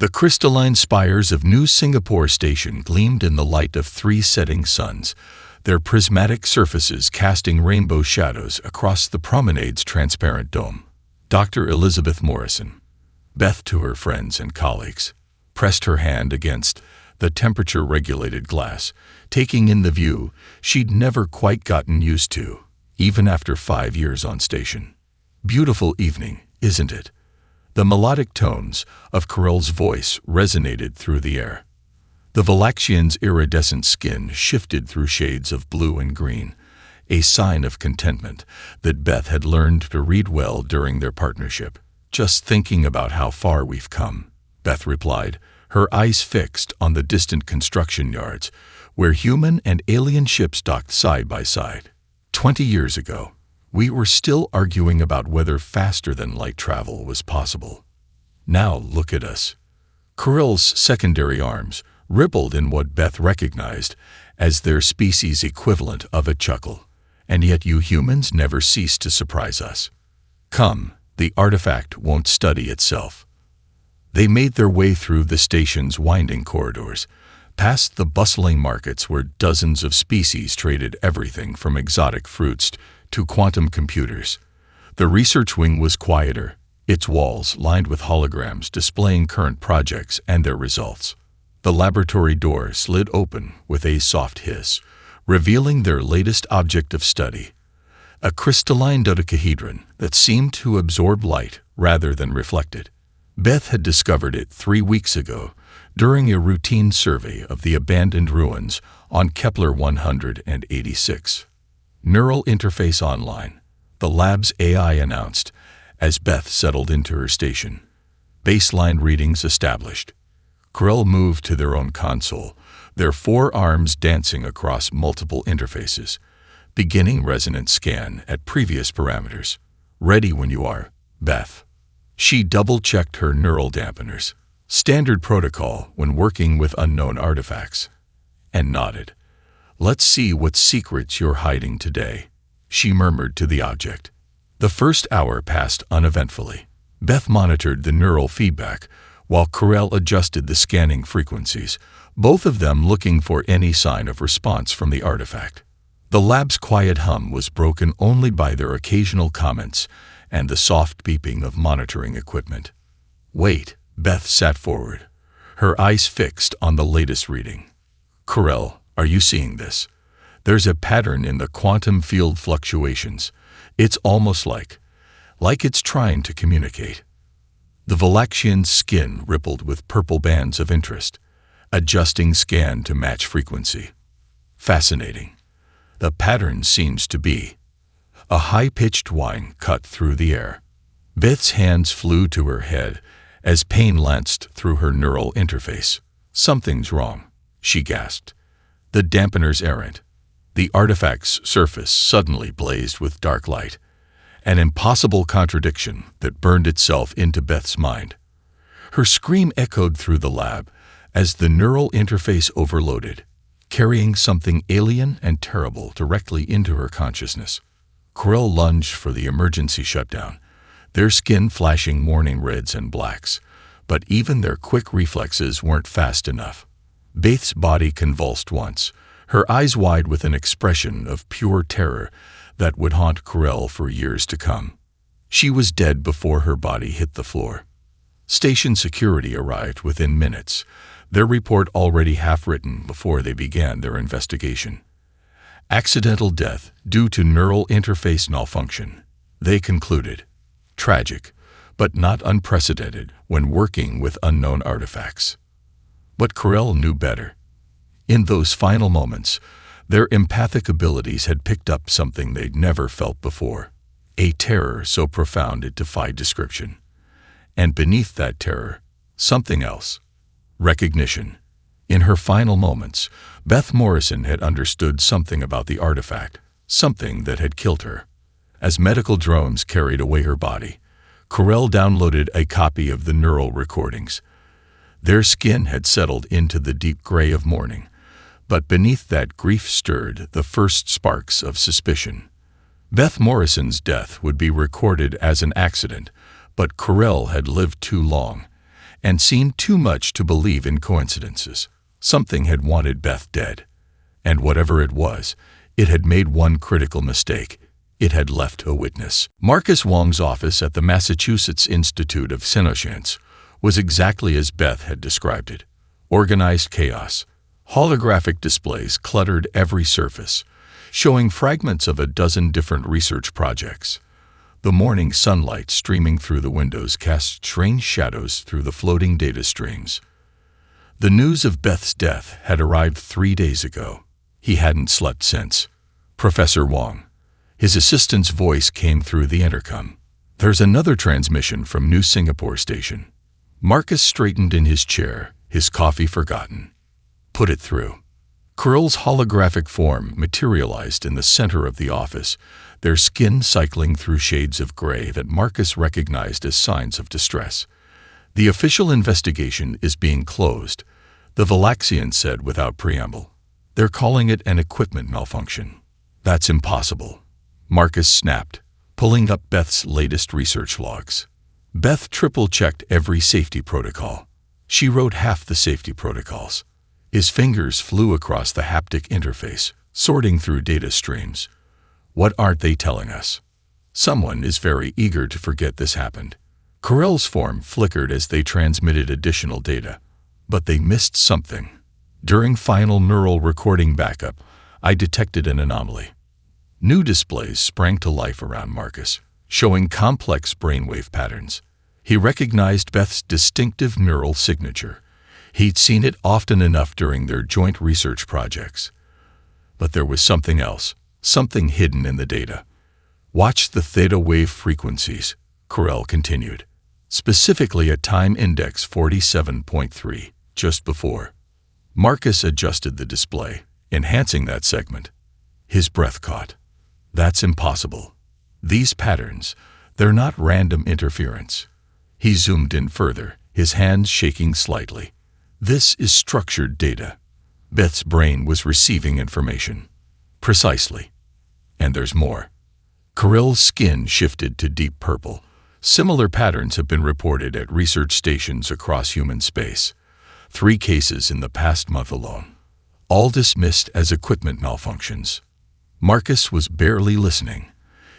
The crystalline spires of New Singapore Station gleamed in the light of 3 setting suns, their prismatic surfaces casting rainbow shadows across the promenade's transparent dome. Dr. Elizabeth Morrison, Beth to her friends and colleagues, pressed her hand against the temperature-regulated glass, taking in the view she'd never quite gotten used to, even after 5 years on station. Beautiful evening, isn't it? The melodic tones of Carell's voice resonated through the air. The Valaxian's iridescent skin shifted through shades of blue and green, a sign of contentment that Beth had learned to read well during their partnership. Just thinking about how far we've come, Beth replied, her eyes fixed on the distant construction yards, where human and alien ships docked side by side. 20 years ago, we were still arguing about whether faster-than-light travel was possible. Now look at us. Carell's secondary arms rippled in what Beth recognized as their species' equivalent of a chuckle. And yet you humans never cease to surprise us. Come, the artifact won't study itself. They made their way through the station's winding corridors, past the bustling markets where dozens of species traded everything from exotic fruits to quantum computers. The research wing was quieter, its walls lined with holograms displaying current projects and their results. The laboratory door slid open with a soft hiss, revealing their latest object of study, a crystalline dodecahedron that seemed to absorb light rather than reflect it. Beth had discovered it 3 weeks ago during a routine survey of the abandoned ruins on Kepler 186. Neural interface online, the lab's AI announced as Beth settled into her station. Baseline readings established. Carell moved to their own console, their 4 arms dancing across multiple interfaces, beginning resonance scan at previous parameters. Ready when you are, Beth. She double-checked her neural dampeners, standard protocol when working with unknown artifacts, and nodded. Let's see what secrets you're hiding today, she murmured to the object. The first hour passed uneventfully. Beth monitored the neural feedback while Carell adjusted the scanning frequencies, both of them looking for any sign of response from the artifact. The lab's quiet hum was broken only by their occasional comments and the soft beeping of monitoring equipment. Wait, Beth sat forward, her eyes fixed on the latest reading. Carell, are you seeing this? There's a pattern in the quantum field fluctuations. It's almost like it's trying to communicate. The Valaxian's skin rippled with purple bands of interest, adjusting scan to match frequency. Fascinating. The pattern seems to be a high-pitched whine cut through the air. Beth's hands flew to her head as pain lanced through her neural interface. Something's wrong, she gasped. The dampener's errant. The artifact's surface suddenly blazed with dark light, an impossible contradiction that burned itself into Beth's mind. Her scream echoed through the lab as the neural interface overloaded, carrying something alien and terrible directly into her consciousness. Carell lunged for the emergency shutdown, their skin flashing warning reds and blacks, but even their quick reflexes weren't fast enough. Beth's body convulsed once, her eyes wide with an expression of pure terror that would haunt Carell for years to come. She was dead before her body hit the floor. Station security arrived within minutes, their report already half-written before they began their investigation. Accidental death due to neural interface malfunction, they concluded. Tragic, but not unprecedented when working with unknown artifacts. But Carell knew better. In those final moments, their empathic abilities had picked up something they'd never felt before, a terror so profound it defied description. And beneath that terror, something else. Recognition. In her final moments, Beth Morrison had understood something about the artifact, something that had killed her. As medical drones carried away her body, Carell downloaded a copy of the neural recordings. Their skin had settled into the deep gray of mourning, but beneath that grief stirred the first sparks of suspicion. Beth Morrison's death would be recorded as an accident, but Carell had lived too long, and seemed too much to believe in coincidences. Something had wanted Beth dead. And whatever it was, it had made one critical mistake. It had left a witness. Marcus Wong's office at the Massachusetts Institute of Neuroscience was exactly as Beth had described it. Organized chaos. Holographic displays cluttered every surface, showing fragments of a dozen different research projects. The morning sunlight streaming through the windows cast strange shadows through the floating data streams. The news of Beth's death had arrived 3 days ago. He hadn't slept since. Professor Wong. His assistant's voice came through the intercom. There's another transmission from New Singapore Station. Marcus straightened in his chair, his coffee forgotten. Put it through. Krill's holographic form materialized in the center of the office, their skin cycling through shades of gray that Marcus recognized as signs of distress. The official investigation is being closed, the Valaxian said without preamble. They're calling it an equipment malfunction. That's impossible. Marcus snapped, pulling up Beth's latest research logs. Beth triple-checked every safety protocol. She wrote half the safety protocols. His fingers flew across the haptic interface, sorting through data streams. What aren't they telling us? Someone is very eager to forget this happened. Corell's form flickered as they transmitted additional data, but they missed something. During final neural recording backup, I detected an anomaly. New displays sprang to life around Marcus, showing complex brainwave patterns. He recognized Beth's distinctive neural signature. He'd seen it often enough during their joint research projects. But there was something else, something hidden in the data. Watch the theta wave frequencies, Corell continued, specifically at time index 47.3, just before. Marcus adjusted the display, enhancing that segment. His breath caught. That's impossible. These patterns, they're not random interference. He zoomed in further, his hands shaking slightly. This is structured data. Beth's brain was receiving information. Precisely. And there's more. Corell's skin shifted to deep purple. Similar patterns have been reported at research stations across human space. 3 cases in the past month alone. All dismissed as equipment malfunctions. Marcus was barely listening.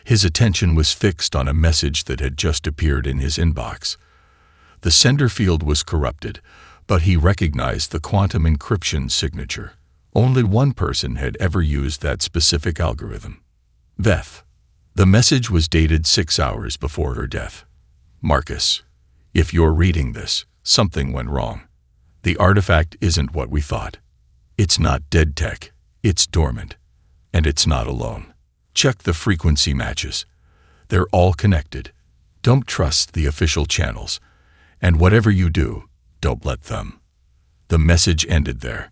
His attention was fixed on a message that had just appeared in his inbox. The sender field was corrupted, but he recognized the quantum encryption signature. Only one person had ever used that specific algorithm. Beth. The message was dated 6 hours before her death. Marcus, if you're reading this, something went wrong. The artifact isn't what we thought. It's not dead tech, it's dormant. And it's not alone. Check the frequency matches. They're all connected. Don't trust the official channels. And whatever you do, don't let them. The message ended there.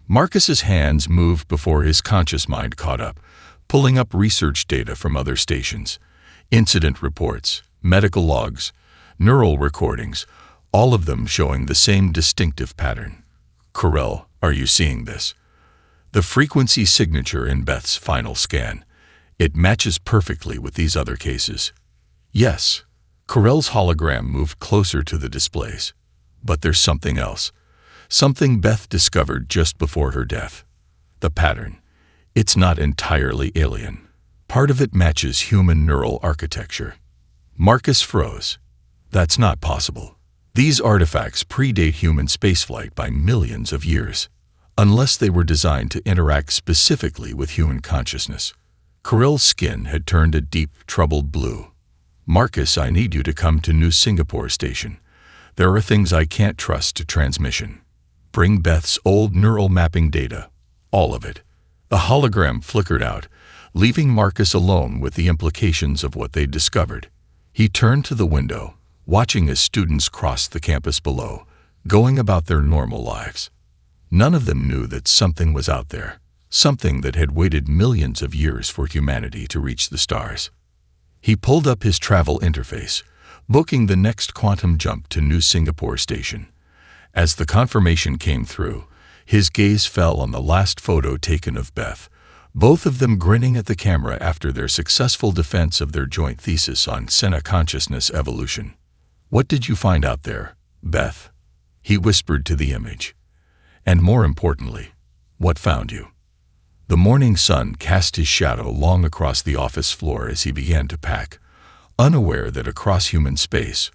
Marcus's hands moved before his conscious mind caught up, pulling up research data from other stations. Incident reports, medical logs, neural recordings, all of them showing the same distinctive pattern. Corell, are you seeing this? The frequency signature in Beth's final scan. It matches perfectly with these other cases. Yes, Corell's hologram moved closer to the displays. But there's something else. Something Beth discovered just before her death. The pattern. It's not entirely alien. Part of it matches human neural architecture. Marcus froze. That's not possible. These artifacts predate human spaceflight by millions of years, unless they were designed to interact specifically with human consciousness. Corell's skin had turned a deep, troubled blue. Marcus, I need you to come to New Singapore Station. There are things I can't trust to transmission. Bring Beth's old neural mapping data, all of it. The hologram flickered out, leaving Marcus alone with the implications of what they'd discovered. He turned to the window, watching as students crossed the campus below, going about their normal lives. None of them knew that something was out there, something that had waited millions of years for humanity to reach the stars. He pulled up his travel interface, booking the next quantum jump to New Singapore Station. As the confirmation came through, his gaze fell on the last photo taken of Beth, both of them grinning at the camera after their successful defense of their joint thesis on Sena consciousness evolution. What did you find out there? "Beth," he whispered to the image. "And more importantly, what found you?" The morning sun cast his shadow long across the office floor as he began to pack, unaware that across human space,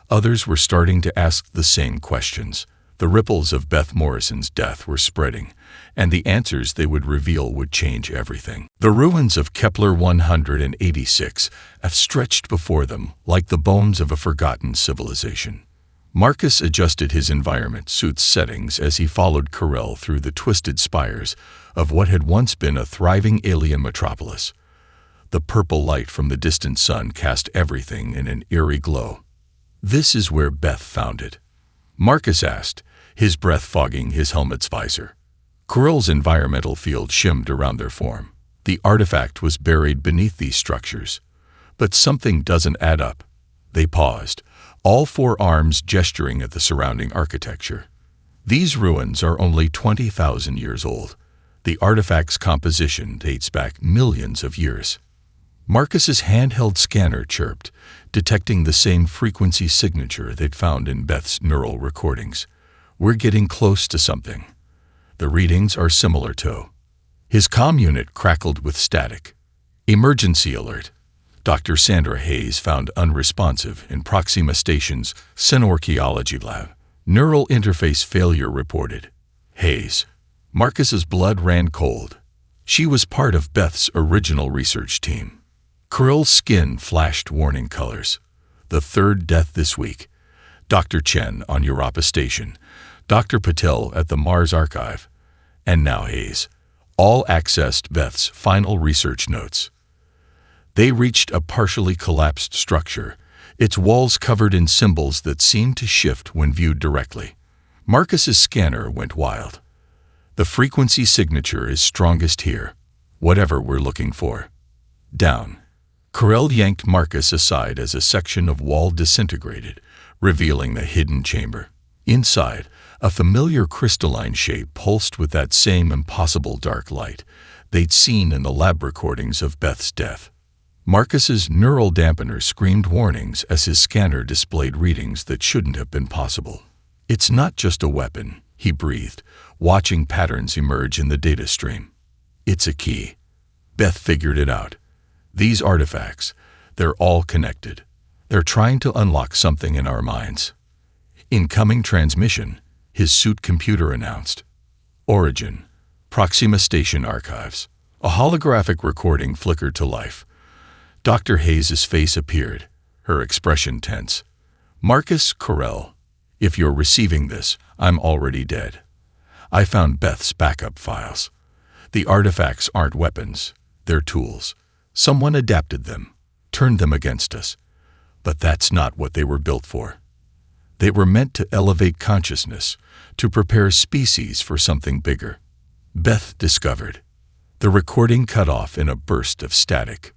others were starting to ask the same questions. The ripples of Beth Morrison's death were spreading, and the answers they would reveal would change everything. The ruins of Kepler 186 have stretched before them like the bones of a forgotten civilization. Marcus adjusted his environment suit's settings as he followed Carell through the twisted spires of what had once been a thriving alien metropolis. The purple light from the distant sun cast everything in an eerie glow. "This is where Beth found it?" Marcus asked, his breath fogging his helmet's visor. Carell's environmental field shimmed around their form. The artifact was buried beneath these structures. But something doesn't add up. They paused, all four arms gesturing at the surrounding architecture. These ruins are only 20,000 years old. The artifact's composition dates back millions of years. Marcus's handheld scanner chirped, detecting the same frequency signature they'd found in Beth's neural recordings. "We're getting close to something." The readings are similar too. His comm unit crackled with static. "Emergency alert. Dr. Sandra Hayes found unresponsive in Proxima Station's Synorchaeology lab. Neural interface failure reported." Hayes. Marcus's blood ran cold. She was part of Beth's original research team. Carell's skin flashed warning colors. The third death this week. Dr. Chen on Europa Station, Dr. Patel at the Mars Archive, and now Hayes. All accessed Beth's final research notes. They reached a partially collapsed structure, its walls covered in symbols that seemed to shift when viewed directly. Marcus's scanner went wild. "The frequency signature is strongest here, whatever we're looking for." "Down." Carell yanked Marcus aside as a section of wall disintegrated, revealing the hidden chamber. Inside, a familiar crystalline shape pulsed with that same impossible dark light they'd seen in the lab recordings of Beth's death. Marcus's neural dampener screamed warnings as his scanner displayed readings that shouldn't have been possible. "It's not just a weapon," he breathed, watching patterns emerge in the data stream. "It's a key." Beth figured it out. These artifacts, they're all connected. They're trying to unlock something in our minds. "Incoming transmission," his suit computer announced. "Origin, Proxima Station Archives." A holographic recording flickered to life. Dr. Hayes' face appeared, her expression tense. "Marcus Carell, if you're receiving this, I'm already dead. I found Beth's backup files. The artifacts aren't weapons, they're tools. Someone adapted them, turned them against us. But that's not what they were built for. They were meant to elevate consciousness, to prepare species for something bigger." Beth discovered. The recording cut off in a burst of static.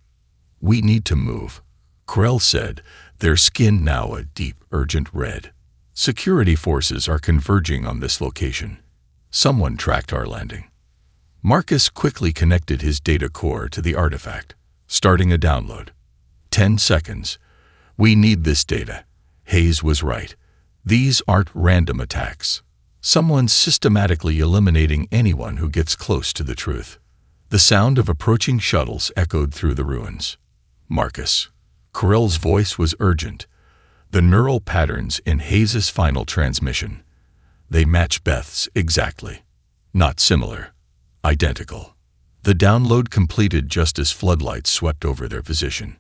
"We need to move," Carell said, their skin now a deep, urgent red. "Security forces are converging on this location. Someone tracked our landing." Marcus quickly connected his data core to the artifact, starting a download. 10 seconds. "We need this data." Hayes was right. These aren't random attacks. Someone's systematically eliminating anyone who gets close to the truth. The sound of approaching shuttles echoed through the ruins. "Marcus." Carell's voice was urgent. The neural patterns in Hayes' final transmission. They match Beth's exactly. Not similar. Identical. The download completed just as floodlights swept over their position.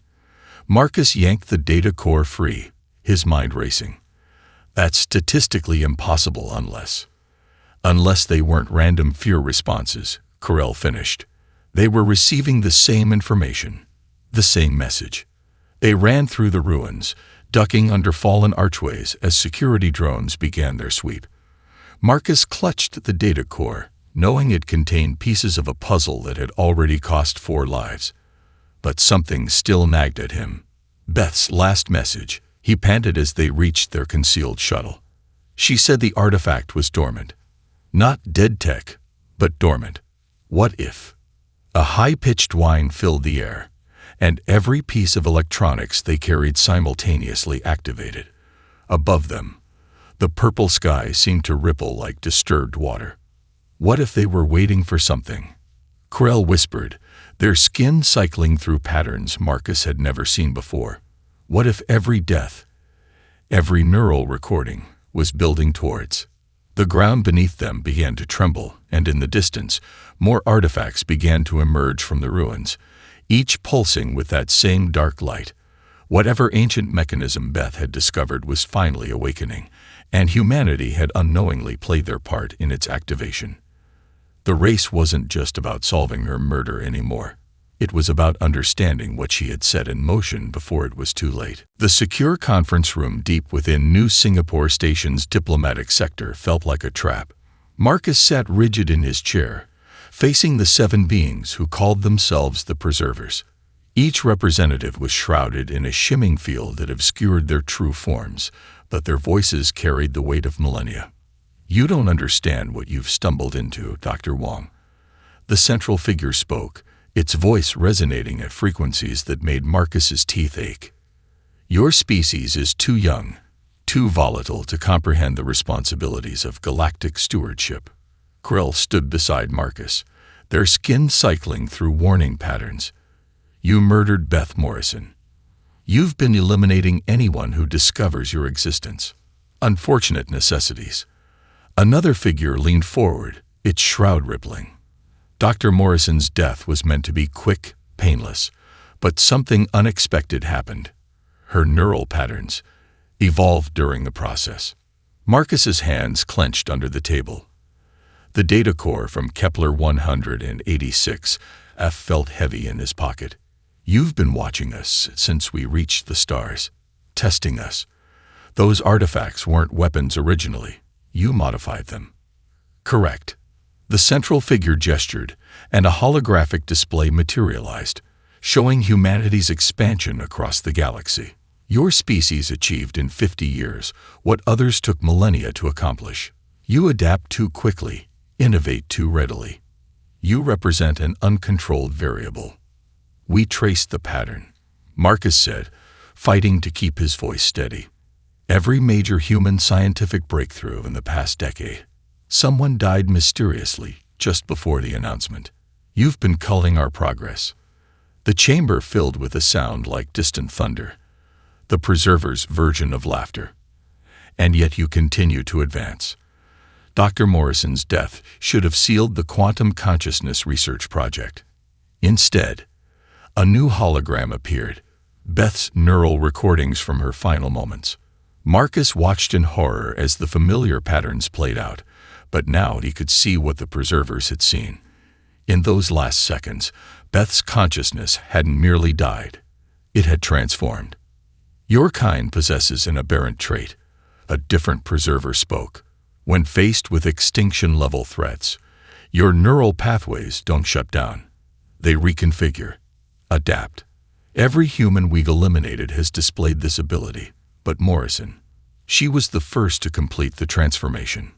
Marcus yanked the data core free, his mind racing. That's statistically impossible unless they weren't random fear responses, Carell finished. They were receiving the same information, the same message. They ran through the ruins, ducking under fallen archways as security drones began their sweep. Marcus clutched the data core, knowing it contained pieces of a puzzle that had already cost 4 lives. But something still nagged at him. Beth's last message, he panted as they reached their concealed shuttle. She said the artifact was dormant. Not dead tech, but dormant. What if? A high-pitched whine filled the air, and every piece of electronics they carried simultaneously activated. Above them, The purple sky seemed to ripple like disturbed water. What if they were waiting for something? Krell whispered, their skin cycling through patterns Marcus had never seen before. What if every death, every neural recording, was building towards? The ground beneath them began to tremble, and in the distance, more artifacts began to emerge from the ruins, each pulsing with that same dark light. Whatever ancient mechanism Beth had discovered was finally awakening, and humanity had unknowingly played their part in its activation. The race wasn't just about solving her murder anymore. It was about understanding what she had set in motion before it was too late. The secure conference room deep within New Singapore Station's diplomatic sector felt like a trap. Marcus sat rigid in his chair, facing the 7 beings who called themselves the Preservers. Each representative was shrouded in a shimming field that obscured their true forms, but their voices carried the weight of millennia. You don't understand what you've stumbled into, Dr. Wong. The central figure spoke, its voice resonating at frequencies that made Marcus's teeth ache. Your species is too young, too volatile to comprehend the responsibilities of galactic stewardship. Krell stood beside Marcus, their skin cycling through warning patterns. You murdered Beth Morrison. You've been eliminating anyone who discovers your existence. Unfortunate necessities. Another figure leaned forward, its shroud rippling. Dr. Morrison's death was meant to be quick, painless, but something unexpected happened. Her neural patterns evolved during the process. Marcus's hands clenched under the table. The data core from Kepler 186 F felt heavy in his pocket. You've been watching us since we reached the stars, testing us. Those artifacts weren't weapons originally. You modified them. Correct. The central figure gestured, and a holographic display materialized, showing humanity's expansion across the galaxy. Your species achieved in 50 years what others took millennia to accomplish. You adapt too quickly, innovate too readily. You represent an uncontrolled variable. We traced the pattern, Marcus said, fighting to keep his voice steady. Every major human scientific breakthrough in the past decade. Someone died mysteriously just before the announcement. You've been culling our progress. The chamber filled with a sound like distant thunder, the Preserver's version of laughter. And yet you continue to advance. Dr. Morrison's death should have sealed the quantum consciousness research project. Instead, a new hologram appeared, Beth's neural recordings from her final moments. Marcus watched in horror as the familiar patterns played out, but now he could see what the Preservers had seen. In those last seconds, Beth's consciousness hadn't merely died. It had transformed. Your kind possesses an aberrant trait, a different Preserver spoke. When faced with extinction-level threats, your neural pathways don't shut down. They reconfigure, adapt. Every human we've eliminated has displayed this ability. But Morrison, she was the first to complete the transformation.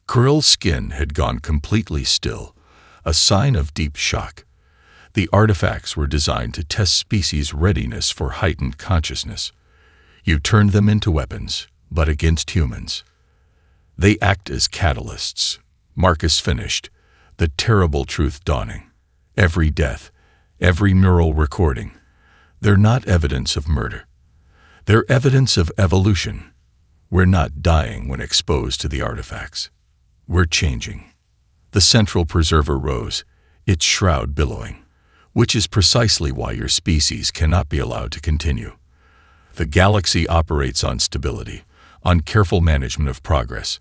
Krell's skin had gone completely still, a sign of deep shock. The artifacts were designed to test species' readiness for heightened consciousness. You turned them into weapons, but against humans. They act as catalysts. Marcus finished, the terrible truth dawning. Every death, every neural recording, they're not evidence of murder. They're evidence of evolution. We're not dying when exposed to the artifacts. We're changing. The central Preserver rose, its shroud billowing, which is precisely why your species cannot be allowed to continue. The galaxy operates on stability, on careful management of progress.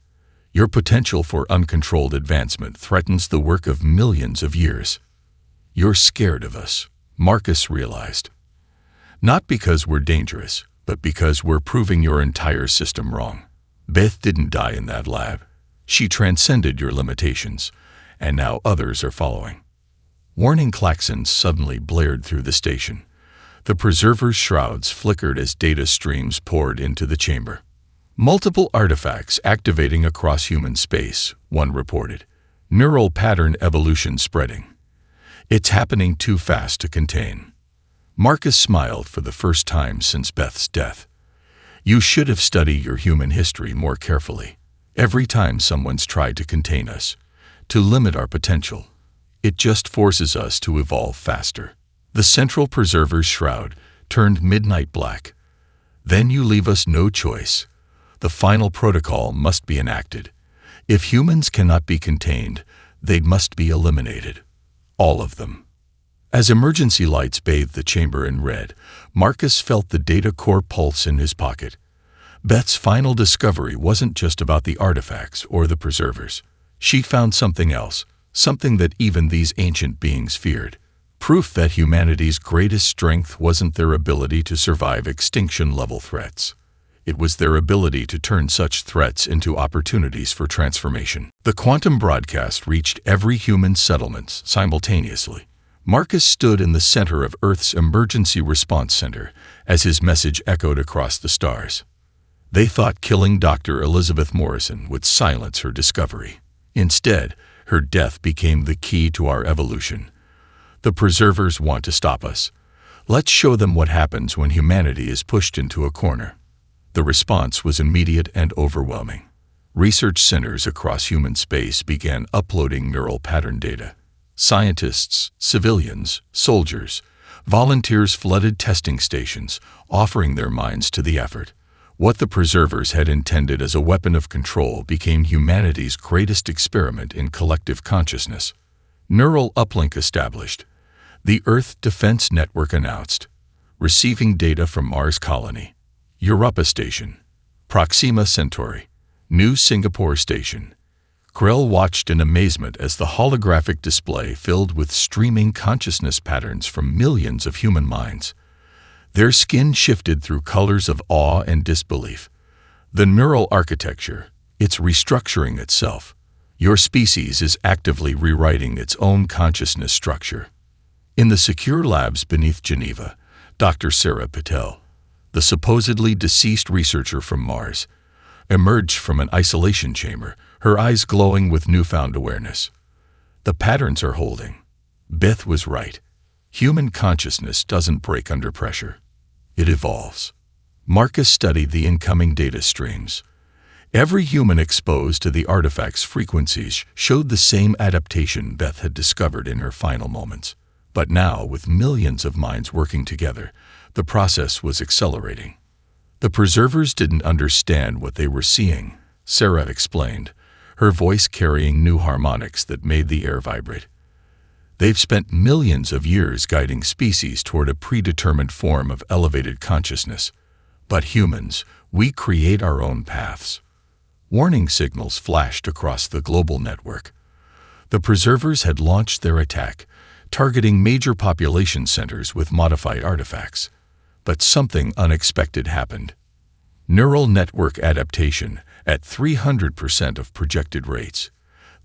Your potential for uncontrolled advancement threatens the work of millions of years. You're scared of us, Marcus realized. Not because we're dangerous, but because we're proving your entire system wrong. Beth didn't die in that lab. She transcended your limitations, and now others are following. Warning klaxons suddenly blared through the station. The Preserver's shrouds flickered as data streams poured into the chamber. Multiple artifacts activating across human space, one reported. Neural pattern evolution spreading. It's happening too fast to contain. Marcus smiled for the first time since Beth's death. You should have studied your human history more carefully. Every time someone's tried to contain us, to limit our potential, it just forces us to evolve faster. The central preserver's shroud turned midnight black. Then you leave us no choice. The final protocol must be enacted. If humans cannot be contained, they must be eliminated. All of them. As emergency lights bathed the chamber in red, Marcus felt the data core pulse in his pocket. Beth's final discovery wasn't just about the artifacts or the preservers. She found something else, something that even these ancient beings feared. Proof that humanity's greatest strength wasn't their ability to survive extinction-level threats. It was their ability to turn such threats into opportunities for transformation. The quantum broadcast reached every human settlement simultaneously. Marcus stood in the center of Earth's emergency response center as his message echoed across the stars. They thought killing Dr. Elizabeth Morrison would silence her discovery. Instead, her death became the key to our evolution. The preservers want to stop us. Let's show them what happens when humanity is pushed into a corner. The response was immediate and overwhelming. Research centers across human space began uploading neural pattern data. Scientists, civilians, soldiers, volunteers flooded testing stations, offering their minds to the effort. What the preservers had intended as a weapon of control became humanity's greatest experiment in collective consciousness. Neural uplink established. The Earth Defense Network announced. Receiving data from Mars Colony. Europa Station. Proxima Centauri. New Singapore Station. Krell watched in amazement as the holographic display filled with streaming consciousness patterns from millions of human minds. Their skin shifted through colors of awe and disbelief. The neural architecture, it's restructuring itself. Your species is actively rewriting its own consciousness structure. In the secure labs beneath Geneva, Dr. Sarah Patel, the supposedly deceased researcher from Mars, emerged from an isolation chamber, her eyes glowing with newfound awareness. The patterns are holding. Beth was right. Human consciousness doesn't break under pressure. It evolves. Marcus studied the incoming data streams. Every human exposed to the artifact's frequencies showed the same adaptation Beth had discovered in her final moments. But now, with millions of minds working together, the process was accelerating. The preservers didn't understand what they were seeing, Sarah explained, her voice carrying new harmonics that made the air vibrate. They've spent millions of years guiding species toward a predetermined form of elevated consciousness. But humans, we create our own paths. Warning signals flashed across the global network. The preservers had launched their attack, targeting major population centers with modified artifacts. But something unexpected happened. Neural network adaptation at 300% of projected rates.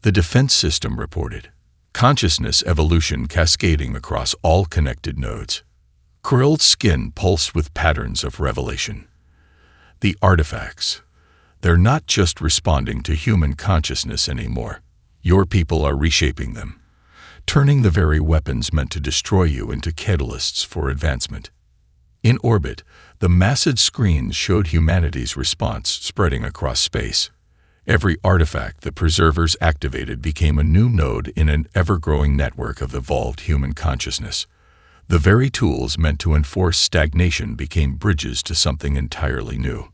The defense system reported. Consciousness evolution cascading across all connected nodes. Krill's skin pulsed with patterns of revelation. The artifacts. They're not just responding to human consciousness anymore. Your people are reshaping them, turning the very weapons meant to destroy you into catalysts for advancement. In orbit, the massive screens showed humanity's response spreading across space. Every artifact the preservers activated became a new node in an ever-growing network of evolved human consciousness. The very tools meant to enforce stagnation became bridges to something entirely new.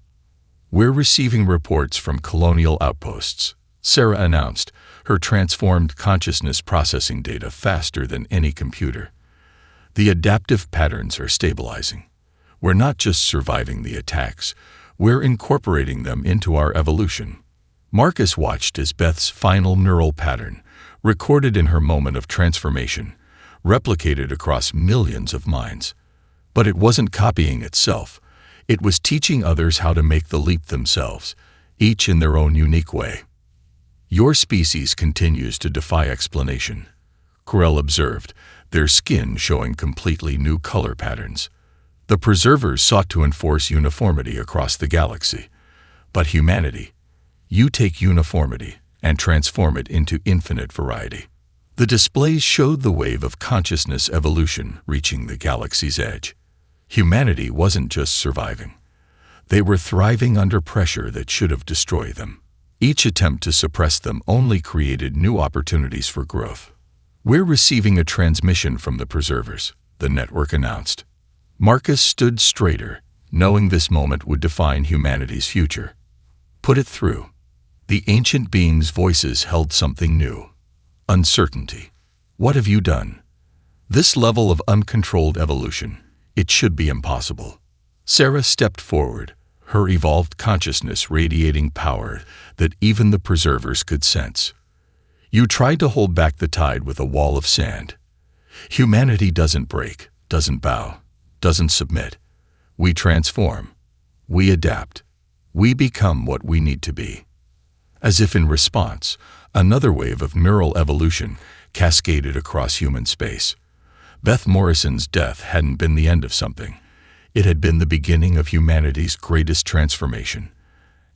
We're receiving reports from colonial outposts, Sarah announced, her transformed consciousness processing data faster than any computer. The adaptive patterns are stabilizing. We're not just surviving the attacks, we're incorporating them into our evolution. Marcus watched as Beth's final neural pattern, recorded in her moment of transformation, replicated across millions of minds. But it wasn't copying itself. It was teaching others how to make the leap themselves, each in their own unique way. Your species continues to defy explanation, Corell observed, their skin showing completely new color patterns. The preservers sought to enforce uniformity across the galaxy. But humanity, you take uniformity and transform it into infinite variety. The displays showed the wave of consciousness evolution reaching the galaxy's edge. Humanity wasn't just surviving. They were thriving under pressure that should have destroyed them. Each attempt to suppress them only created new opportunities for growth. "We're receiving a transmission from the preservers," the network announced. Marcus stood straighter, knowing this moment would define humanity's future. "Put it through." The ancient beings' voices held something new. Uncertainty. "What have you done?" This level of uncontrolled evolution, it should be impossible. Sarah stepped forward, her evolved consciousness radiating power that even the preservers could sense. "You tried to hold back the tide with a wall of sand. Humanity doesn't break, doesn't bow, doesn't submit. We transform. We adapt. We become what we need to be." As if in response, another wave of neural evolution cascaded across human space. Beth Morrison's death hadn't been the end of something. It had been the beginning of humanity's greatest transformation.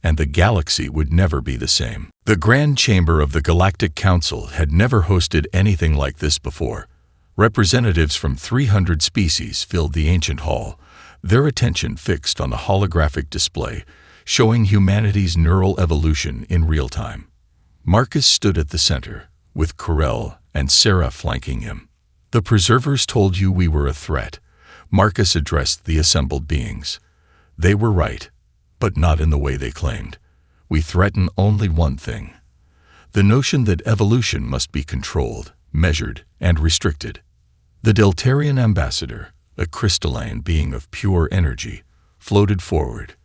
And the galaxy would never be the same. The Grand Chamber of the Galactic Council had never hosted anything like this before. Representatives from 300 species filled the ancient hall, their attention fixed on a holographic display showing humanity's neural evolution in real time. Marcus stood at the center, with Corell and Sarah flanking him. "The preservers told you we were a threat," Marcus addressed the assembled beings. "They were right, but not in the way they claimed. We threaten only one thing: the notion that evolution must be controlled, measured, and restricted." The Deltarian ambassador, a crystalline being of pure energy, floated forward.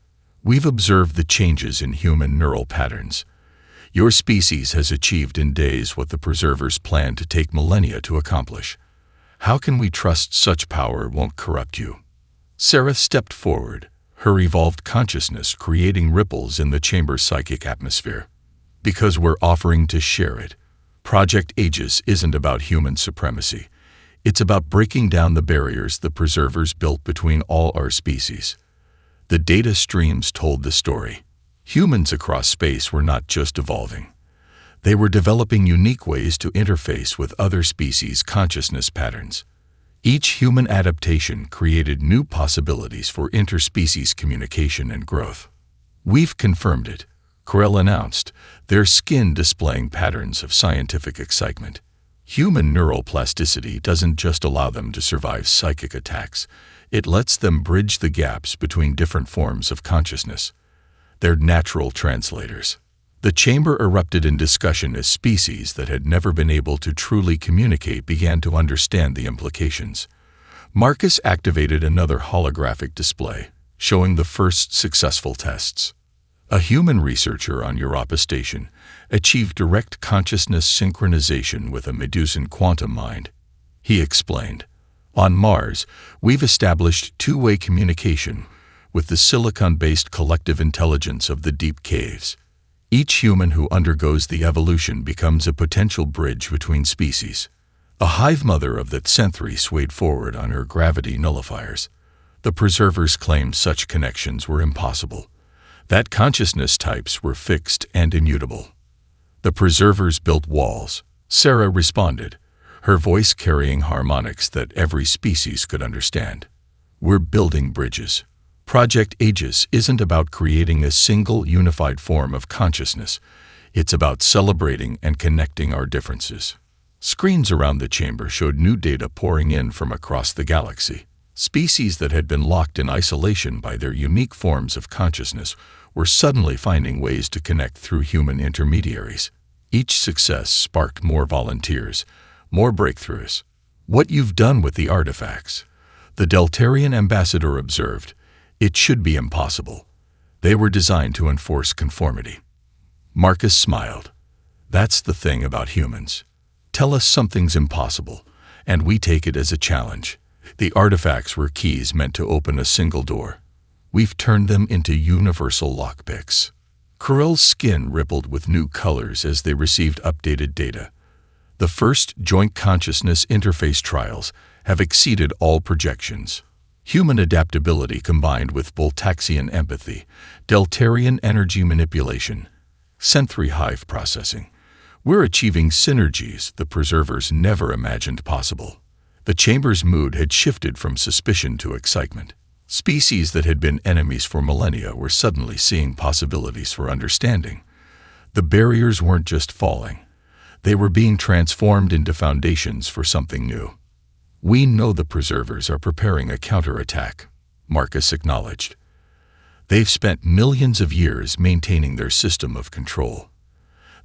"We've observed the changes in human neural patterns. Your species has achieved in days what the preservers planned to take millennia to accomplish. How can we trust such power won't corrupt you?" Sarah stepped forward, her evolved consciousness creating ripples in the chamber's psychic atmosphere. "Because we're offering to share it. Project Aegis isn't about human supremacy. It's about breaking down the barriers the preservers built between all our species." The data streams told the story. Humans across space were not just evolving. They were developing unique ways to interface with other species' consciousness patterns. Each human adaptation created new possibilities for interspecies communication and growth. "We've confirmed it," Corell announced, their skin displaying patterns of scientific excitement. "Human neural plasticity doesn't just allow them to survive psychic attacks. It lets them bridge the gaps between different forms of consciousness. They're natural translators." The chamber erupted in discussion as species that had never been able to truly communicate began to understand the implications. Marcus activated another holographic display, showing the first successful tests. A human researcher on Europa Station achieved direct consciousness synchronization with a Medusan quantum mind. He explained, "On Mars, we've established two-way communication with the silicon-based collective intelligence of the deep caves. Each human who undergoes the evolution becomes a potential bridge between species." A hive mother of the Century swayed forward on her gravity nullifiers. The preservers claimed such connections were impossible, that consciousness types were fixed and immutable. "The preservers built walls," Sarah responded, her voice carrying harmonics that every species could understand. "We're building bridges. Project Aegis isn't about creating a single unified form of consciousness. It's about celebrating and connecting our differences." Screens around the chamber showed new data pouring in from across the galaxy. Species that had been locked in isolation by their unique forms of consciousness were suddenly finding ways to connect through human intermediaries. Each success sparked more volunteers, more breakthroughs. "What you've done with the artifacts," the Deltarian ambassador observed, "it should be impossible. They were designed to enforce conformity." Marcus smiled. "That's the thing about humans. Tell us something's impossible, and we take it as a challenge." The artifacts were keys meant to open a single door. "We've turned them into universal lockpicks." Corell's skin rippled with new colors as they received updated data. The first joint consciousness interface trials have exceeded all projections. Human adaptability combined with Voltaxian empathy, Deltarian energy manipulation, Century hive processing. We're achieving synergies the preservers never imagined possible. The chamber's mood had shifted from suspicion to excitement. Species that had been enemies for millennia were suddenly seeing possibilities for understanding. The barriers weren't just falling. They were being transformed into foundations for something new. "We know the Preservers are preparing a counterattack," Marcus acknowledged. "They've spent millions of years maintaining their system of control.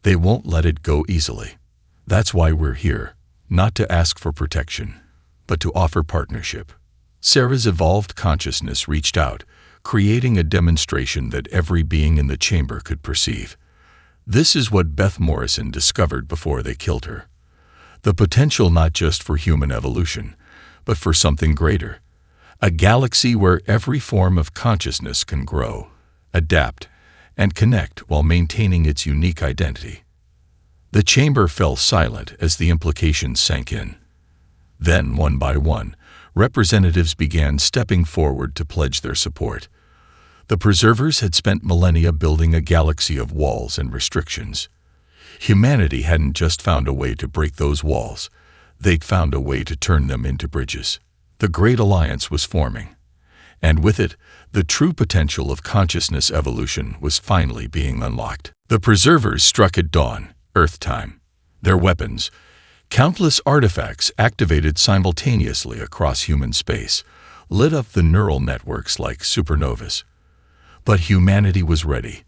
They won't let it go easily. That's why we're here, not to ask for protection, but to offer partnership." Sarah's evolved consciousness reached out, creating a demonstration that every being in the chamber could perceive. This is what Beth Morrison discovered before they killed her. The potential not just for human evolution, but for something greater. A galaxy where every form of consciousness can grow, adapt, and connect while maintaining its unique identity. The chamber fell silent as the implications sank in. Then, one by one, representatives began stepping forward to pledge their support. The Preservers had spent millennia building a galaxy of walls and restrictions. Humanity hadn't just found a way to break those walls, they'd found a way to turn them into bridges. The Great Alliance was forming, and with it, the true potential of consciousness evolution was finally being unlocked. The Preservers struck at dawn, Earth time. Their weapons, countless artifacts activated simultaneously across human space, lit up the neural networks like supernovas. But humanity was ready.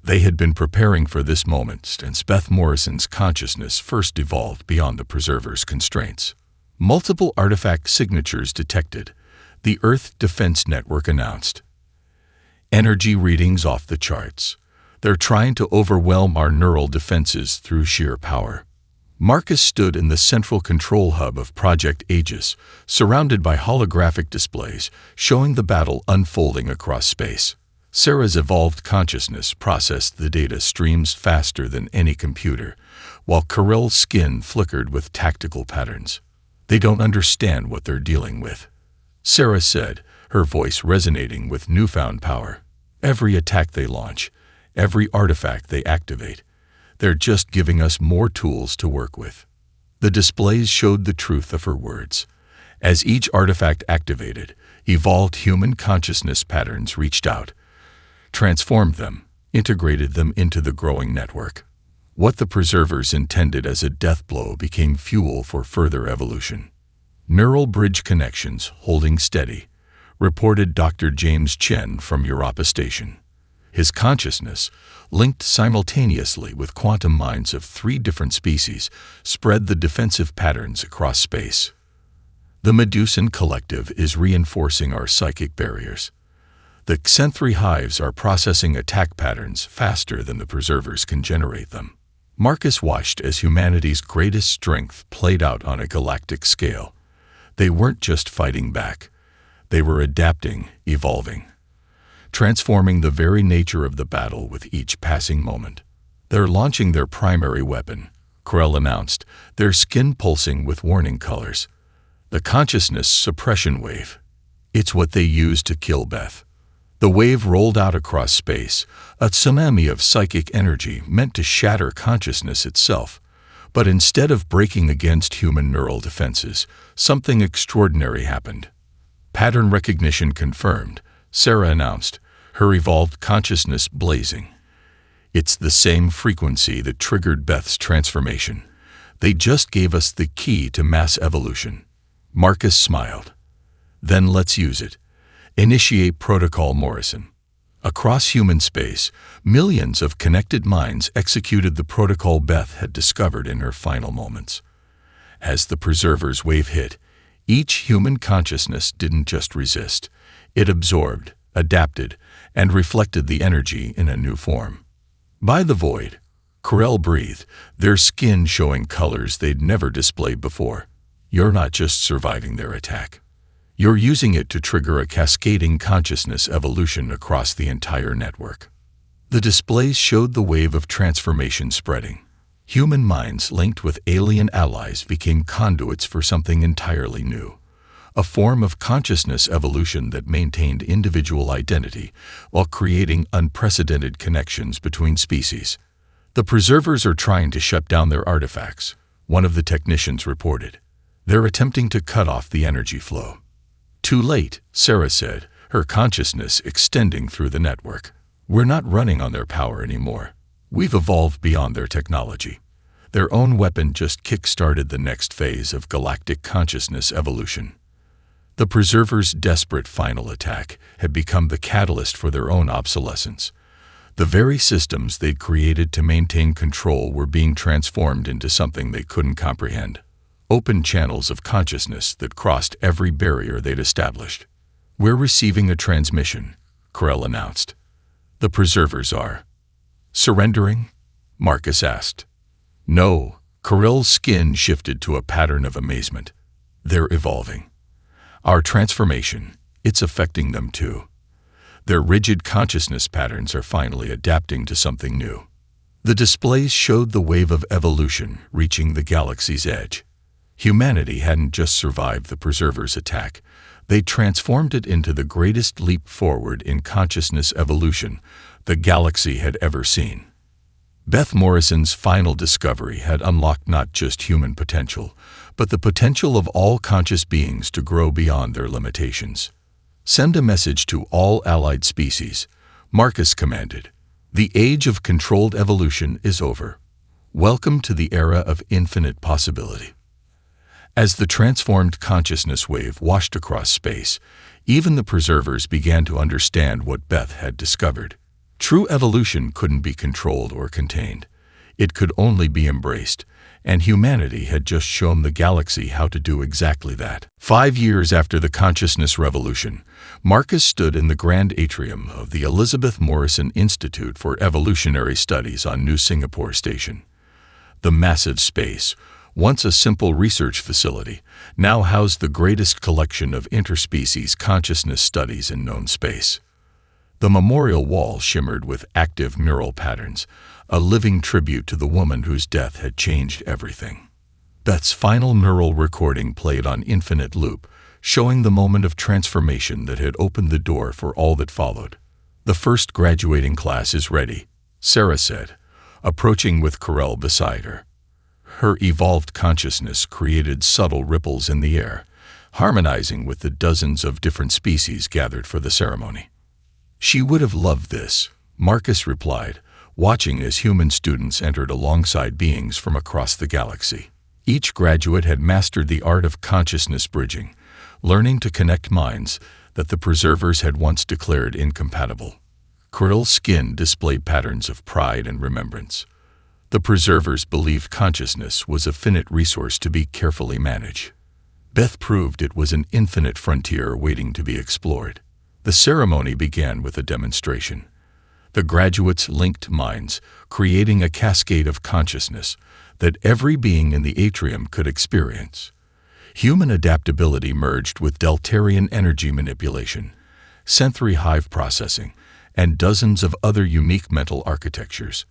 They had been preparing for this moment since Beth Morrison's consciousness first evolved beyond the Preservers' constraints. Multiple artifact signatures detected, the Earth Defense Network announced. Energy readings off the charts. They're trying to overwhelm our neural defenses through sheer power. Marcus stood in the central control hub of Project Aegis, surrounded by holographic displays showing the battle unfolding across space. Sarah's evolved consciousness processed the data streams faster than any computer, while Carell's skin flickered with tactical patterns. "They don't understand what they're dealing with," Sarah said, her voice resonating with newfound power. "Every attack they launch, every artifact they activate, they're just giving us more tools to work with." The displays showed the truth of her words. As each artifact activated, evolved human consciousness patterns reached out, transformed them, integrated them into the growing network. What the Preservers intended as a death blow became fuel for further evolution. "Neural bridge connections holding steady," reported Dr. James Chen from Europa Station. His consciousness, linked simultaneously with quantum minds of 3 different species, spread the defensive patterns across space. "The Medusan Collective is reinforcing our psychic barriers. The Xenthri hives are processing attack patterns faster than the Preservers can generate them." Marcus watched as humanity's greatest strength played out on a galactic scale. They weren't just fighting back. They were adapting, evolving, transforming the very nature of the battle with each passing moment. "They're launching their primary weapon," Carell announced, their skin pulsing with warning colors. "The consciousness suppression wave. It's what they used to kill Beth." The wave rolled out across space, a tsunami of psychic energy meant to shatter consciousness itself. But instead of breaking against human neural defenses, something extraordinary happened. "Pattern recognition confirmed," Sarah announced, her evolved consciousness blazing. "It's the same frequency that triggered Beth's transformation. They just gave us the key to mass evolution." Marcus smiled. "Then let's use it. Initiate Protocol Morrison." Across human space, millions of connected minds executed the protocol Beth had discovered in her final moments. As the Preservers' wave hit, each human consciousness didn't just resist. It absorbed, adapted, and reflected the energy in a new form. "By the void," Carell breathed, their skin showing colors they'd never displayed before. "You're not just surviving their attack. You're using it to trigger a cascading consciousness evolution across the entire network." The displays showed the wave of transformation spreading. Human minds linked with alien allies became conduits for something entirely new. A form of consciousness evolution that maintained individual identity while creating unprecedented connections between species. "The Preservers are trying to shut down their artifacts," one of the technicians reported. "They're attempting to cut off the energy flow." "Too late," Sarah said, her consciousness extending through the network. We're not running on their power anymore. We've evolved beyond their technology. Their own weapon just kick-started the next phase of galactic consciousness evolution. The Preservers' desperate final attack had become the catalyst for their own obsolescence. The very systems they'd created to maintain control were being transformed into something they couldn't comprehend. Open channels of consciousness that crossed every barrier they'd established. "We're receiving a transmission," Krell announced. "The Preservers are." "Surrendering?" Marcus asked. "No." Krell's skin shifted to a pattern of amazement. "They're evolving. Our transformation, it's affecting them too. Their rigid consciousness patterns are finally adapting to something new." The displays showed the wave of evolution reaching the galaxy's edge. Humanity hadn't just survived the Preservers' attack. They transformed it into the greatest leap forward in consciousness evolution the galaxy had ever seen. Beth Morrison's final discovery had unlocked not just human potential, but the potential of all conscious beings to grow beyond their limitations. "Send a message to all allied species," Marcus commanded. "The age of controlled evolution is over. Welcome to the era of infinite possibility." As the transformed consciousness wave washed across space, even the Preservers began to understand what Beth had discovered. True evolution couldn't be controlled or contained. It could only be embraced, and humanity had just shown the galaxy how to do exactly that. 5 years after the consciousness revolution, Marcus stood in the grand atrium of the Elizabeth Morrison Institute for Evolutionary Studies on New Singapore Station. The massive space, once a simple research facility, now housed the greatest collection of interspecies consciousness studies in known space. The memorial wall shimmered with active mural patterns, a living tribute to the woman whose death had changed everything. Beth's final mural recording played on infinite loop, showing the moment of transformation that had opened the door for all that followed. "The first graduating class is ready," Sarah said, approaching with Krell beside her. Her evolved consciousness created subtle ripples in the air, harmonizing with the dozens of different species gathered for the ceremony. "She would have loved this," Marcus replied, watching as human students entered alongside beings from across the galaxy. Each graduate had mastered the art of consciousness bridging, learning to connect minds that the Preservers had once declared incompatible. Krell's skin displayed patterns of pride and remembrance. The Preservers believed consciousness was a finite resource to be carefully managed. Beth proved it was an infinite frontier waiting to be explored. The ceremony began with a demonstration. The graduates linked minds, creating a cascade of consciousness that every being in the atrium could experience. Human adaptability merged with Deltarian energy manipulation, sensory hive processing, and dozens of other unique mental architectures.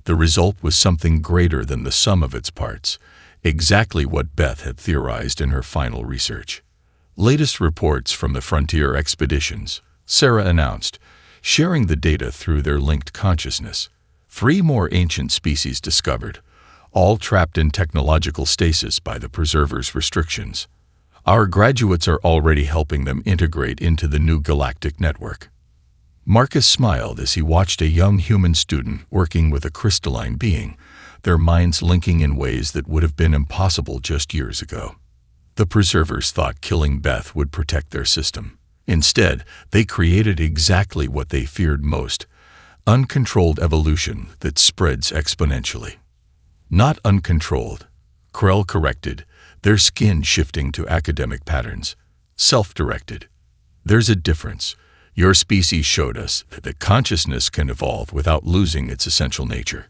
The result was something greater than the sum of its parts, exactly what Beth had theorized in her final research. "Latest reports from the frontier expeditions," Sarah announced, sharing the data through their linked consciousness. 3 more ancient species discovered, all trapped in technological stasis by the Preservers' restrictions. Our graduates are already helping them integrate into the new galactic network. Marcus smiled as he watched a young human student working with a crystalline being, their minds linking in ways that would have been impossible just years ago. The Preservers thought killing Beth would protect their system. Instead, they created exactly what they feared most: uncontrolled evolution that spreads exponentially. "Not uncontrolled," Krell corrected, their skin shifting to academic patterns. "Self-directed. There's a difference. Your species showed us that consciousness can evolve without losing its essential nature.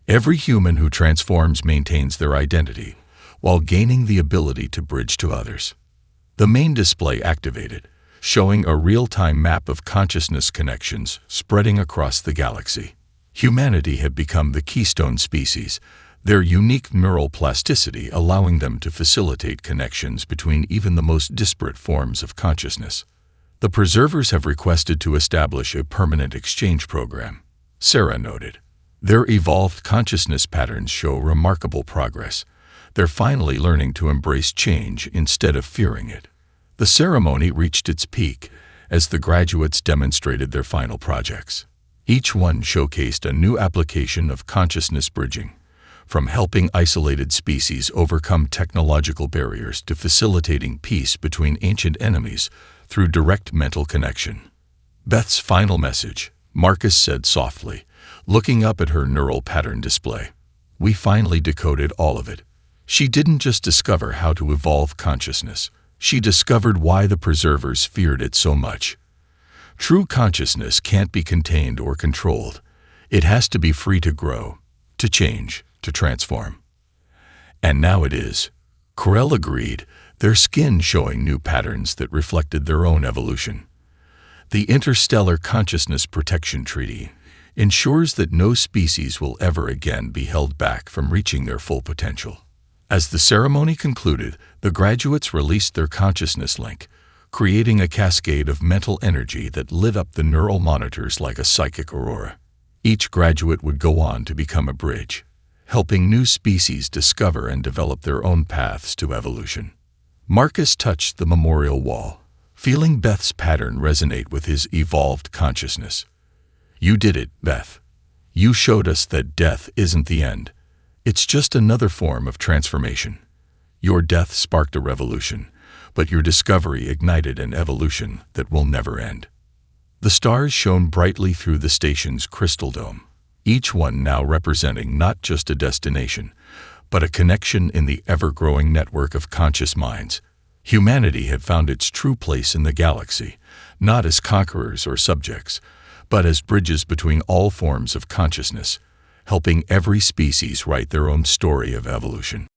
Every human who transforms maintains their identity, while gaining the ability to bridge to others." The main display activated, showing a real-time map of consciousness connections spreading across the galaxy. Humanity had become the keystone species, their unique neural plasticity allowing them to facilitate connections between even the most disparate forms of consciousness. "The Preservers have requested to establish a permanent exchange program," Sarah noted. "Their evolved consciousness patterns show remarkable progress. They're finally learning to embrace change instead of fearing it." The ceremony reached its peak as the graduates demonstrated their final projects. Each one showcased a new application of consciousness bridging, from helping isolated species overcome technological barriers to facilitating peace between ancient enemies through direct mental connection. Beth's final message, Marcus said softly, looking up at her neural pattern display. We finally decoded all of it. She didn't just discover how to evolve consciousness. She discovered why the preservers feared it so much. True consciousness can't be contained or controlled. It has to be free to grow, to change, to transform. And now it is. Corell agreed, their skin showing new patterns that reflected their own evolution. The Interstellar Consciousness Protection Treaty ensures that no species will ever again be held back from reaching their full potential. As the ceremony concluded, the graduates released their consciousness link, creating a cascade of mental energy that lit up the neural monitors like a psychic aurora. Each graduate would go on to become a bridge, helping new species discover and develop their own paths to evolution. Marcus touched the memorial wall, feeling Beth's pattern resonate with his evolved consciousness. You did it, Beth. You showed us that death isn't the end. It's just another form of transformation. Your death sparked a revolution, but your discovery ignited an evolution that will never end. The stars shone brightly through the station's crystal dome, each one now representing not just a destination, but a connection in the ever-growing network of conscious minds. Humanity had found its true place in the galaxy, not as conquerors or subjects, but as bridges between all forms of consciousness, helping every species write their own story of evolution.